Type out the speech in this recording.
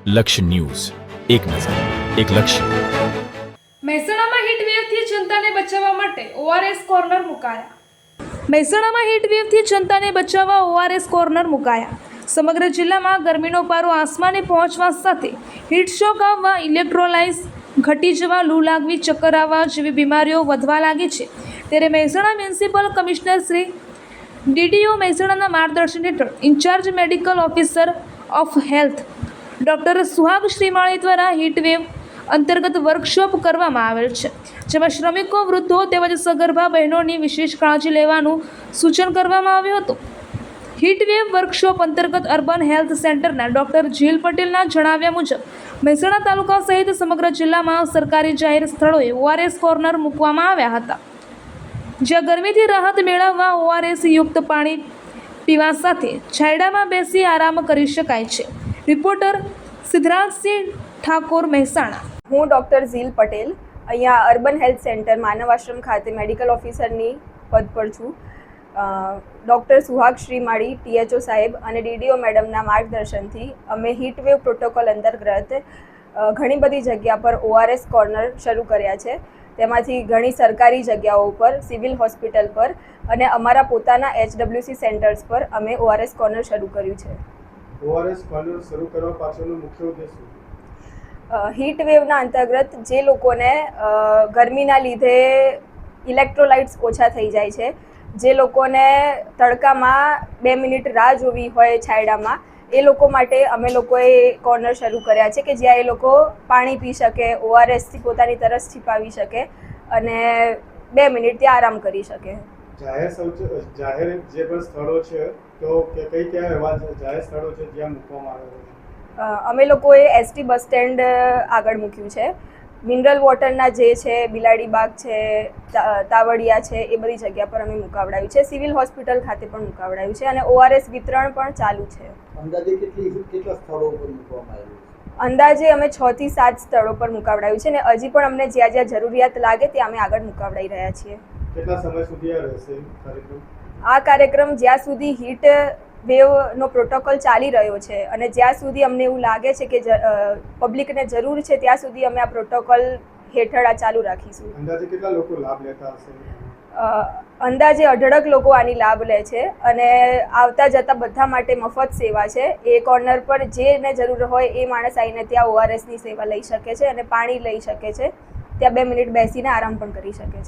લક્ષ્ય ન્યૂઝ, એક નજર, એક લક્ષ્ય. મહેસાણામાં હીટવેવથી જનતાને બચાવવા માટે ઓઆરએસ કોર્નર મુકાયા. મહેસાણામાં હીટવેવથી જનતાને બચાવવા ઓઆરએસ કોર્નર મુકાયા. સમગ્ર જિલ્લામાં ગરમીનો પારો આસમાને પહોંચવા સાથે હીટશોક આવવા, ઇલેક્ટ્રોલાઇઝ ઘટી જવા, લૂ લાગવી, ચક્કર આવવા જેવી બીમારીઓ વધવા લાગી છે. ત્યારે Mehsana municipal commissioner Shri DDO મહેસાણાના માર્ગદર્શન હેઠળ in charge medical officer of health doctor Suhag Shrimali દ્વારા હીટવેવ અંતર્ગત વર્કશોપ કરવામાં આવેલ છે, જેમાં શ્રમિકો, વૃદ્ધો તેમજ સગર્ભા બહેનોની વિશેષ કાળજી લેવાનું સૂચન કરવામાં આવ્યું હતું. હીટવેવ વર્કશોપ અંતર્ગત અર્બન હેલ્થ સેન્ટરના ડૉક્ટર જીલ પટેલના જણાવ્યા મુજબ મહેસાણા તાલુકા સહિત સમગ્ર જિલ્લામાં સરકારી જાહેર સ્થળોએ ઓઆરએસ કોર્નર મૂકવામાં આવ્યા હતા, જ્યાં ગરમીથી રાહત મેળવવા ઓઆરએસ યુક્ત પાણી પીવા સાથે છાંયડામાં બેસી આરામ કરી શકાય છે. રિપોર્ટર સિદ્ધરાજસિંહ ઠાકોર, મહેસાણા. હું ડૉક્ટર ઝીલ પટેલ અહીંયા અર્બન હેલ્થ સેન્ટર માનવ આશ્રમ ખાતે મેડિકલ ઓફિસરની પદ પર છું. ડૉક્ટર સુહાગ શ્રીમાળી THO સાહેબ અને DDO મેડમના માર્ગદર્શનથી અમે હીટવેવ પ્રોટોકોલ અંતર્ગત ઘણી બધી જગ્યા પર ORS કોર્નર શરૂ કર્યા છે. તેમાંથી ઘણી સરકારી જગ્યાઓ પર, સિવિલ હોસ્પિટલ પર અને અમારા પોતાના HWC સેન્ટર્સ પર અમે ORS કોર્નર શરૂ કર્યું છે. ORS કોર્નર શરૂ કરવા પાછળનો મુખ્ય ઉદ્દેશ હીટ વેવના અંતર્ગત જે લોકોને ગરમીના લીધે ઇલેક્ટ્રોલાઇટ્સ ઓછા થઈ જાય છે, જે લોકોને તડકામાં 2 મિનિટ રાહ જોવી હોય છાંયડામાં, એ લોકો માટે અમે લોકોએ કોર્નર શરૂ કર્યા છે કે જ્યાં એ લોકો પાણી પી શકે, ORSથી પોતાની તરસ છીપાવી શકે અને 2 મિનિટ ત્યાં આરામ કરી શકે. જાહેર જે પણ સ્થળો છે તો કયા એવા જાહેર સ્થળો છે જ્યાં મૂકવામાં આવે છે? અમે લોકોએ ST બસ સ્ટેન્ડ આગળ મૂક્યું છે. મિનરલ વોટરના જે છે, બિલાડી બાગ છે, તાવડિયા છે, એ બધી જગ્યા પર અમે મુકાવડાવ્યું છે. સિવિલ હોસ્પિટલ ખાતે પણ મુકાવડાવ્યું છે અને ORS વિતરણ પણ ચાલુ છે. અંદાજે કેટલા સ્થળો પર મૂકવામાં આવ્યું છે? અંદાજે અમે 6 થી 7 સ્થળો પર મુકાવડાવ્યું છે અને હજી પણ અમને જ્યાં જ્યાં જરૂરિયાત લાગે ત્યાં અમે આગળ મુકાવડાવી રહ્યા છીએ. કેટલા સમય સુધી આ રહેશે કાર્યક્રમ? આ કાર્યક્રમ જ્યાં સુધી હીટ વેવનો પ્રોટોકોલ ચાલી રહ્યો છે અને જ્યાં સુધી અમને એવું લાગે છે કે પબ્લિકને જરૂર છે ત્યાં સુધી અમે આ પ્રોટોકોલ હેઠળ આ ચાલુ રાખીશું. અંદાજે કેટલા લોકો લાભ લેતા હશે? અંદાજે 18 લોકો આની લાભ લે છે અને આવતા જતા બધા માટે મફત સેવા છે. એ કોર્નર પર જેને જરૂર હોય એ માણસ આવીને ત્યાં ORSની સેવા લઈ શકે છે અને પાણી લઈ શકે છે. ત્યાં 2 મિનિટ બેસીને આરામ પણ કરી શકે છે.